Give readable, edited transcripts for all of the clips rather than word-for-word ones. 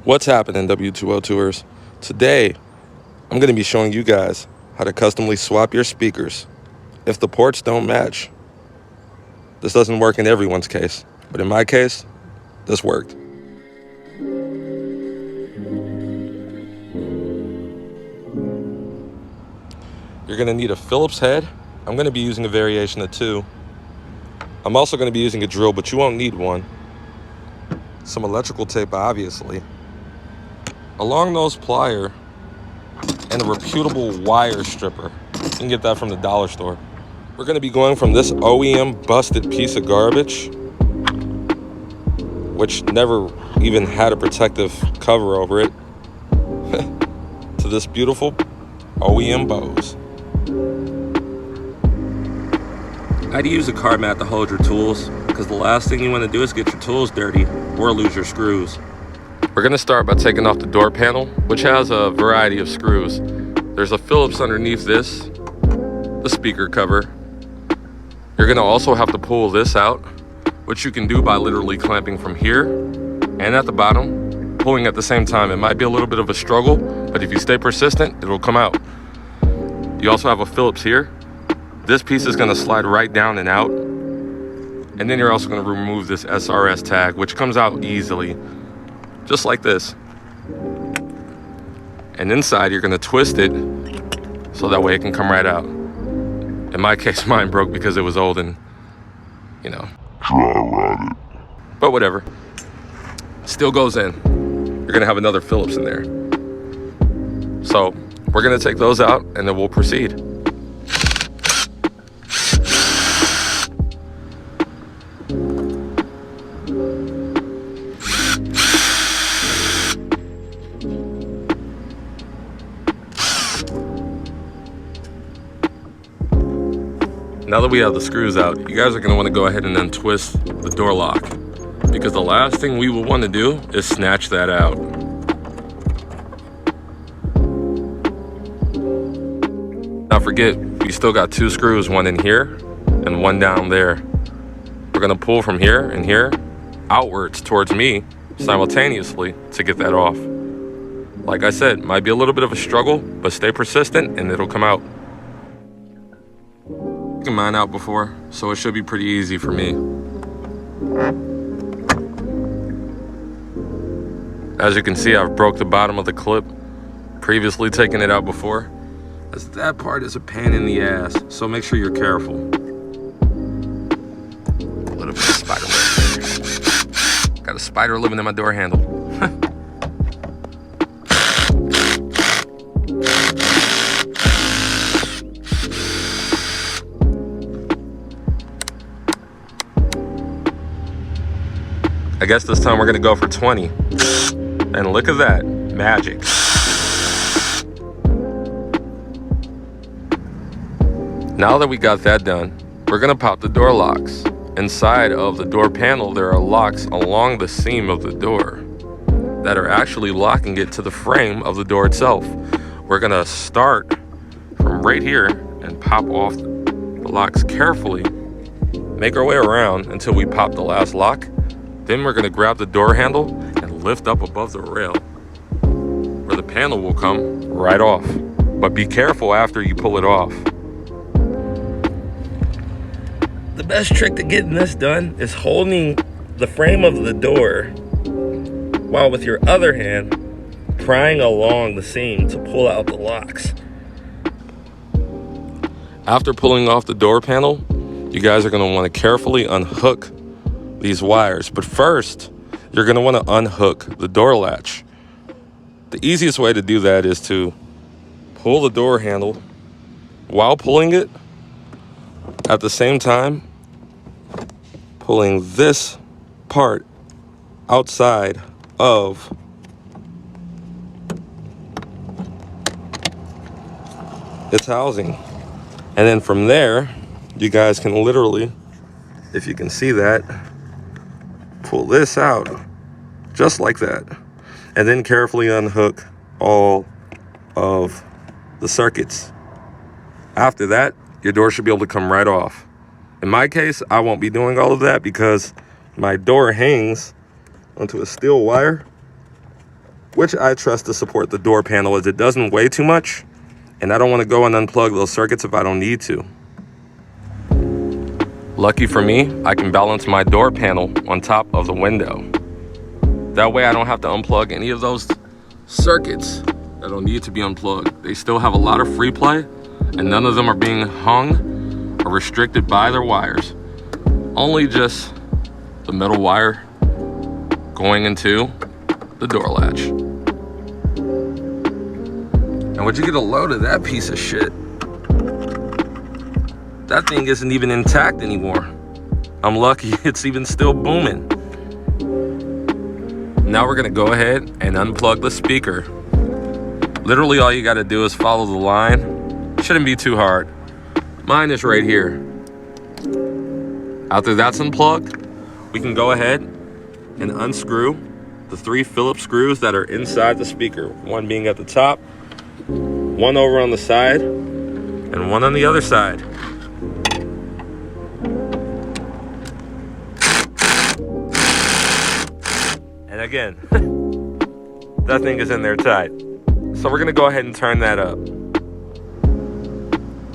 What's happening, W202ers? Today, I'm going to be showing you guys how to customly swap your speakers if the ports don't match. This doesn't work in everyone's case, but in my case, this worked. You're going to need a Phillips head. I'm going to be using a variation of 2. I'm also going to be using a drill, but you won't need one. Some electrical tape, obviously. A long nose plier, and a reputable wire stripper. You can get that from the dollar store. We're going to be going from this OEM busted piece of garbage, which never even had a protective cover over it, to this beautiful OEM BOSE. I'd use a car mat to hold your tools, because the last thing you want to do is get your tools dirty or lose your screws. We're going to start by taking off the door panel, which has a variety of screws. There's a Phillips underneath this, the speaker cover. You're going to also have to pull this out, which you can do by literally clamping from here and at the bottom, pulling at the same time. It might be a little bit of a struggle, but if you stay persistent, it'll come out. You also have a Phillips here. This piece is going to slide right down and out. And then you're also going to remove this SRS tag, which comes out easily, just like this. And inside, you're going to twist it so that way it can come right out. In my case, mine broke because it was old and, you know, dry rotted. But whatever. Still goes in. You're going to have another Phillips in there. So we're going to take those out and then we'll proceed. Now that we have the screws out, you guys are going to want to go ahead and untwist the door lock, because the last thing we will want to do is snatch that out. Now forget, we still got 2 screws, one in here and one down there. We're going to pull from here and here outwards towards me simultaneously to get that off. Like I said, might be a little bit of a struggle, but stay persistent and it'll come out. Mine out before, so it should be pretty easy for me. As you can see, I've broke the bottom of the clip, previously taking it out before, as that part is a pain in the ass, so make sure you're careful. A little bit of spider web. Got a spider living in my door handle. I guess this time we're gonna go for 20. And look at that, magic. Now that we got that done, we're gonna pop the door locks. Inside of the door panel, there are locks along the seam of the door that are actually locking it to the frame of the door itself. We're gonna start from right here and pop off the locks carefully, make our way around until we pop the last lock. Then we're going to grab the door handle and lift up above the rail, where the panel will come right off. But be careful after you pull it off. The best trick to getting this done is holding the frame of the door while with your other hand prying along the seam to pull out the locks. After pulling off the door panel, you guys are going to want to carefully unhook these wires, but first you're going to want to unhook the door latch. The easiest way to do that is to pull the door handle while pulling it, at the same time pulling this part outside of its housing, and then from there you guys can literally, if you can see that, pull this out just like that, and then carefully unhook all of the circuits. After that, your door should be able to come right off. In my case, I won't be doing all of that because my door hangs onto a steel wire which I trust to support the door panel as it doesn't weigh too much, and I don't want to go and unplug those circuits if I don't need to. Lucky for me, I can balance my door panel on top of the window. That way I don't have to unplug any of those circuits that don't need to be unplugged. They still have a lot of free play, and none of them are being hung or restricted by their wires. Only just the metal wire going into the door latch. And would you get a load of that piece of shit? That thing isn't even intact anymore. I'm lucky it's even still booming. Now we're gonna go ahead and unplug the speaker. Literally all you gotta do is follow the line. Shouldn't be too hard. Mine is right here. After that's unplugged, we can go ahead and unscrew the 3 Phillips screws that are inside the speaker. One being at the top, one over on the side, and one on the other side. And again, that thing is in there tight. So we're gonna go ahead and turn that up.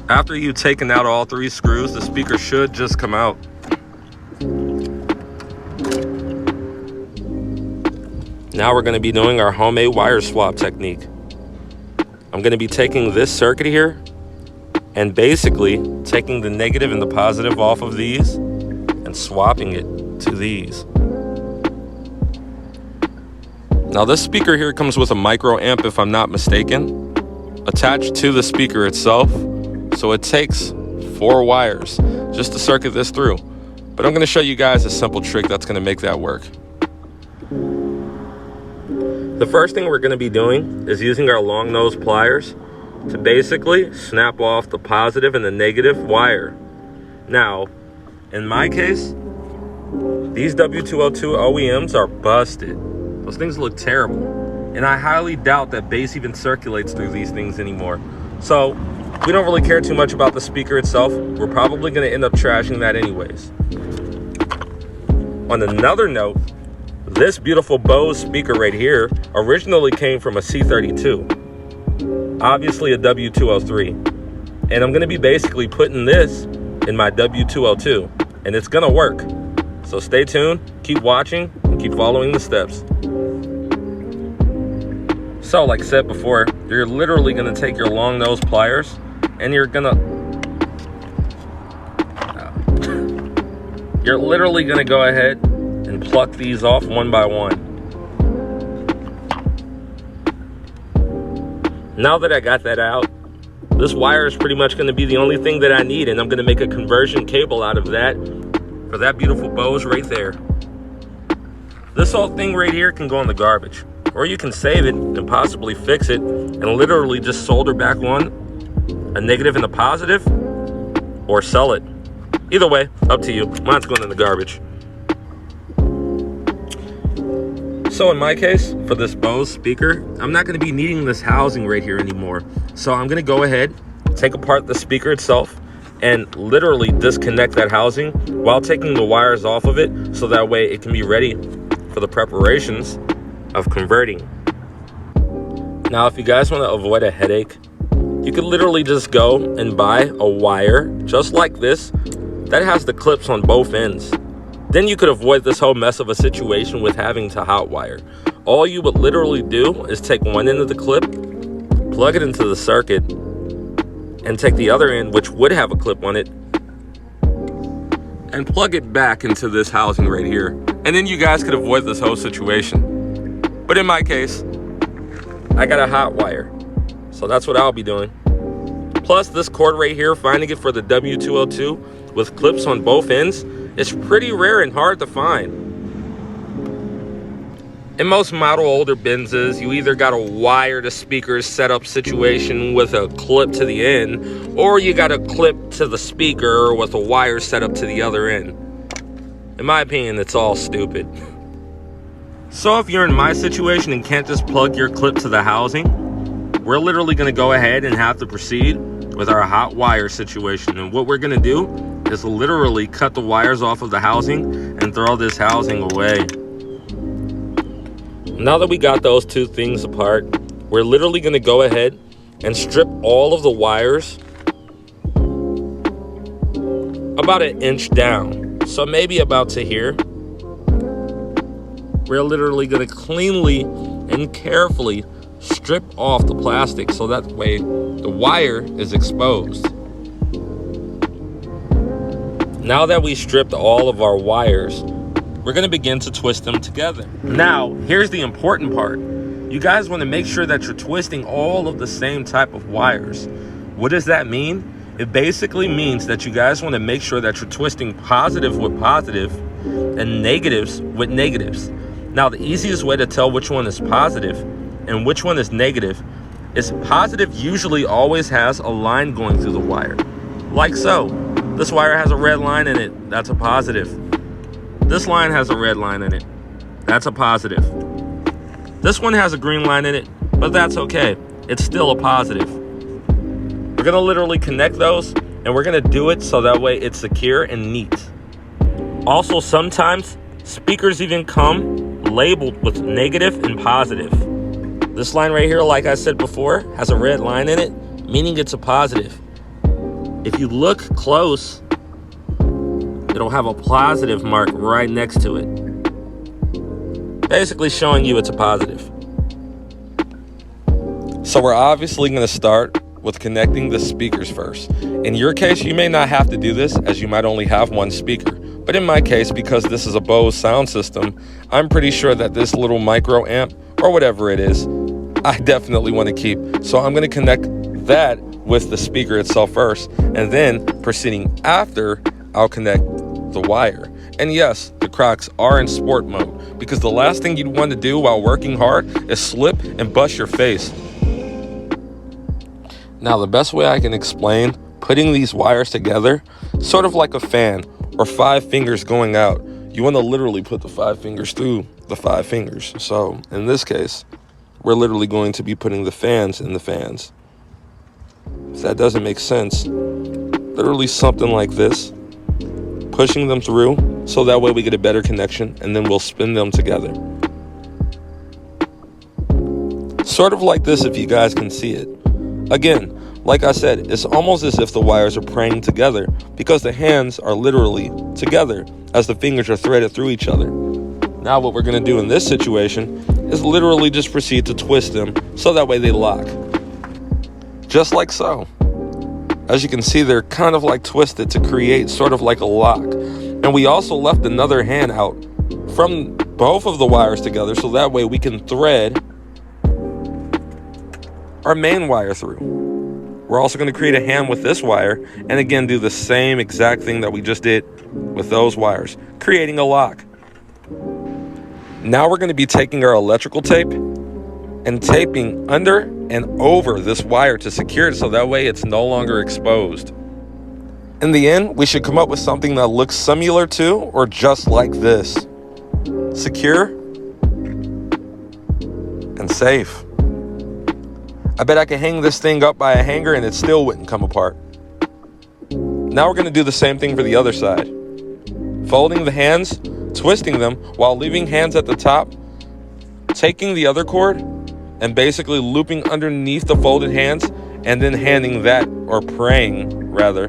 After you've taken out all 3 screws, the speaker should just come out. Now we're gonna be doing our homemade wire swap technique. I'm gonna be taking this circuit here and basically taking the negative and the positive off of these and swapping it to these. Now this speaker here comes with a micro amp, if I'm not mistaken, attached to the speaker itself. So it takes 4 wires just to circuit this through. But I'm gonna show you guys a simple trick that's gonna make that work. The first thing we're gonna be doing is using our long nose pliers to basically snap off the positive and the negative wire. Now, in my case, these W202 OEMs are busted. Those things look terrible. And I highly doubt that bass even circulates through these things anymore. So we don't really care too much about the speaker itself. We're probably gonna end up trashing that anyways. On another note, this beautiful BOSE speaker right here originally came from a C32, obviously a W203. And I'm gonna be basically putting this in my W202, and it's gonna work. So stay tuned, keep watching, and keep following the steps. So like I said before, you're literally gonna take your long nose pliers and you're literally gonna go ahead and pluck these off one by one. Now that I got that out, this wire is pretty much gonna be the only thing that I need, and I'm gonna make a conversion cable out of that for that beautiful BOSE right there. This whole thing right here can go in the garbage, or you can save it and possibly fix it and literally just solder back on a negative and a positive, or sell it. Either way, up to you. Mine's going in the garbage. So in my case, for this BOSE speaker, I'm not going to be needing this housing right here anymore. So I'm going to go ahead, take apart the speaker itself, and literally disconnect that housing while taking the wires off of it, so that way it can be ready for the preparations of converting. Now, if you guys want to avoid a headache, you could literally just go and buy a wire just like this that has the clips on both ends. Then you could avoid this whole mess of a situation with having to hot wire. All you would literally do is take one end of the clip, plug it into the circuit, and take the other end, which would have a clip on it, and plug it back into this housing right here. And then you guys could avoid this whole situation. But in my case, I got a hot wire, so that's what I'll be doing. Plus this cord right here, finding it for the W202 with clips on both ends, it's pretty rare and hard to find. In most model older Benzes, you either got a wire to speakers setup situation with a clip to the end, or you got a clip to the speaker with a wire set up to the other end. In my opinion, it's all stupid. So if you're in my situation and can't just plug your clip to the housing, we're literally gonna go ahead and have to proceed with our hot wire situation. And what we're gonna do is literally cut the wires off of the housing and throw this housing away. Now that we got those two things apart, we're literally going to go ahead and strip all of the wires about an inch down. So maybe about to here. We're literally going to cleanly and carefully strip off the plastic so that way the wire is exposed. Now that we stripped all of our wires, we're going to begin to twist them together. Now, here's the important part. You guys want to make sure that you're twisting all of the same type of wires. What does that mean? It basically means that you guys want to make sure that you're twisting positive with positive and negatives with negatives. Now, the easiest way to tell which one is positive and which one is negative is positive usually always has a line going through the wire, like so. This wire has a red line in it, that's a positive. This line has a red line in it, that's a positive. This one has a green line in it, but that's okay, it's still a positive. We're gonna literally connect those, and we're gonna do it so that way it's secure and neat. Also, sometimes speakers even come labeled with negative and positive. This line right here, like I said before, has a red line in it, meaning it's a positive. If you look close, it'll have a positive mark right next to it, basically showing you it's a positive. So we're obviously going to start with connecting the speakers first. In your case, you may not have to do this as you might only have one speaker. But in my case, because this is a BOSE sound system, I'm pretty sure that this little micro amp or whatever it is, I definitely want to keep. So I'm going to connect that with the speaker itself first, and then proceeding after, I'll connect the wire. And yes, the Crocs are in sport mode, because the last thing you'd want to do while working hard is slip and bust your face. Now, the best way I can explain putting these wires together, sort of like a fan or 5 fingers going out. You want to literally put the 5 fingers through the 5 fingers. So in this case, we're literally going to be putting the fans in the fans. If that doesn't make sense, literally something like this, pushing them through so that way we get a better connection, and then we'll spin them together. Sort of like this, if you guys can see it. Again, like I said, it's almost as if the wires are praying together, because the hands are literally together as the fingers are threaded through each other. Now what we're going to do in this situation is literally just proceed to twist them so that way they lock. Just like so. As you can see, they're kind of like twisted to create sort of like a lock. And we also left another hand out from both of the wires together so that way we can thread our main wire through. We're also going to create a hand with this wire and again do the same exact thing that we just did with those wires, creating a lock. Now we're going to be taking our electrical tape and taping under and over this wire to secure it so that way it's no longer exposed. In the end, we should come up with something that looks similar to or just like this. Secure and safe. I bet I could hang this thing up by a hanger and it still wouldn't come apart. Now we're going to do the same thing for the other side. Folding the hands, twisting them while leaving hands at the top, taking the other cord and basically looping underneath the folded hands, and then handing that, or praying rather,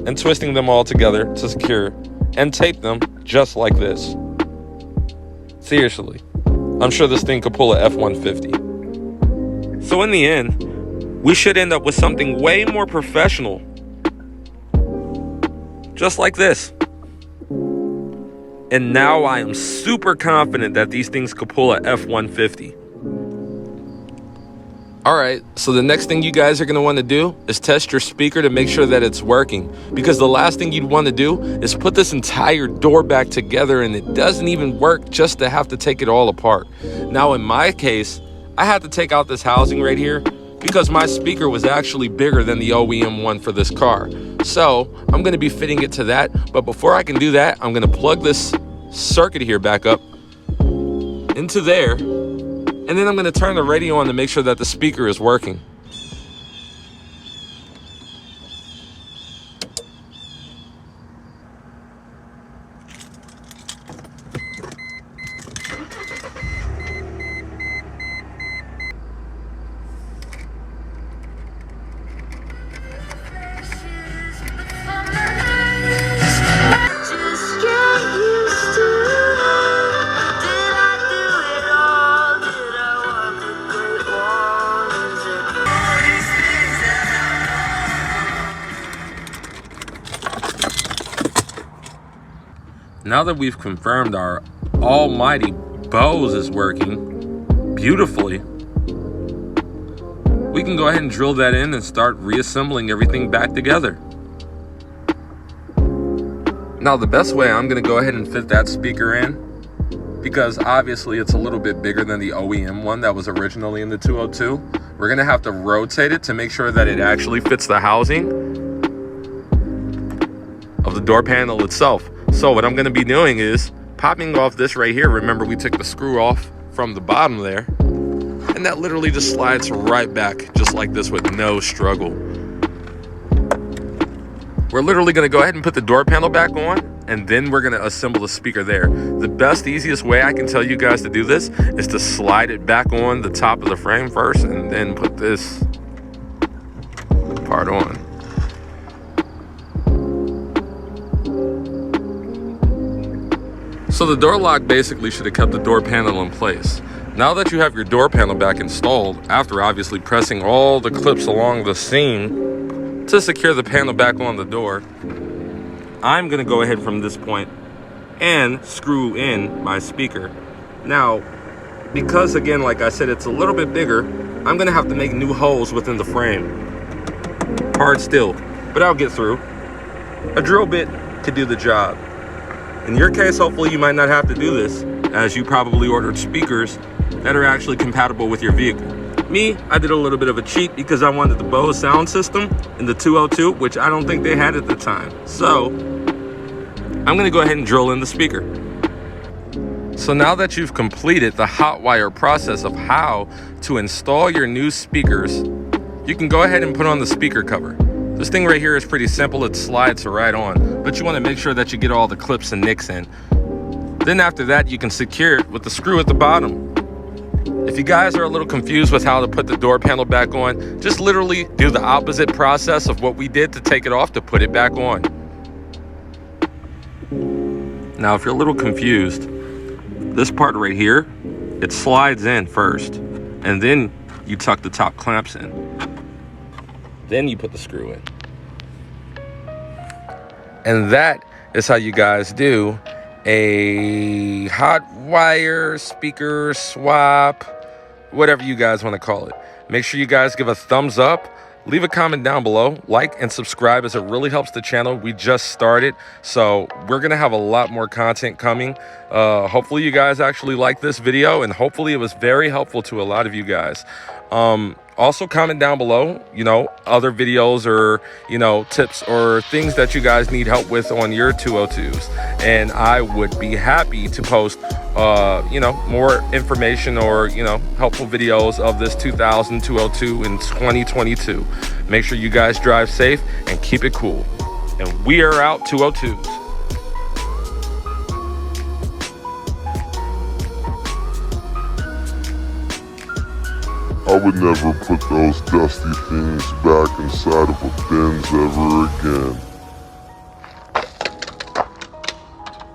and twisting them all together to secure and tape them just like this. Seriously, I'm sure this thing could pull a F-150. So in the end, we should end up with something way more professional. Just like this. And now I am super confident that these things could pull a F-150. Alright, so the next thing you guys are going to want to do is test your speaker to make sure that it's working. Because the last thing you'd want to do is put this entire door back together and it doesn't even work just to have to take it all apart. Now in my case, I had to take out this housing right here because my speaker was actually bigger than the OEM one for this car. So I'm going to be fitting it to that. But before I can do that, I'm going to plug this circuit here back up into there. And then I'm going to turn the radio on to make sure that the speaker is working. Now that we've confirmed our almighty BOSE is working beautifully, we can go ahead and drill that in and start reassembling everything back together. Now the best way, I'm gonna go ahead and fit that speaker in, because obviously it's a little bit bigger than the OEM one that was originally in the 202. We're gonna have to rotate it to make sure that it actually fits the housing of the door panel itself. So what I'm gonna be doing is popping off this right here. Remember, we took the screw off from the bottom there, and that literally just slides right back just like this with no struggle. We're literally gonna go ahead and put the door panel back on, and then we're gonna assemble the speaker there. The best, easiest way I can tell you guys to do this is to slide it back on the top of the frame first, and then put this part on. So the door lock basically should have kept the door panel in place. Now that you have your door panel back installed, after obviously pressing all the clips along the seam to secure the panel back on the door, I'm gonna go ahead from this point and screw in my speaker. Now, because again, like I said, it's a little bit bigger, I'm gonna have to make new holes within the frame. Hard still, but I'll get through. A drill bit could do the job. In your case, hopefully you might not have to do this, as you probably ordered speakers that are actually compatible with your vehicle. Me, I did a little bit of a cheat because I wanted the BOSE sound system in the 202, which I don't think they had at the time. So I'm gonna go ahead and drill in the speaker. So now that you've completed the hot wire process of how to install your new speakers, you can go ahead and put on the speaker cover. This thing right here is pretty simple. It slides right on, but you want to make sure that you get all the clips and nicks in. Then after that, you can secure it with the screw at the bottom. If you guys are a little confused with how to put the door panel back on, just literally do the opposite process of what we did to take it off to put it back on. Now, if you're a little confused, this part right here, it slides in first, and then you tuck the top clamps in. Then you put the screw in. And that is how you guys do a hot wire speaker swap, whatever you guys want to call it. Make sure you guys give a thumbs up, leave a comment down below, like and subscribe, as it really helps the channel. We just started, so we're gonna have a lot more content coming. Hopefully you guys actually like this video, and hopefully it was very helpful to a lot of you guys. Also comment down below, other videos or, tips or things that you guys need help with on your 202s. And I would be happy to post, more information or, helpful videos of this 2000 202 in 2022. Make sure you guys drive safe and keep it cool. And we are out 202s. I would never put those dusty things back inside of a Benz ever again.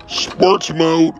Sports mode.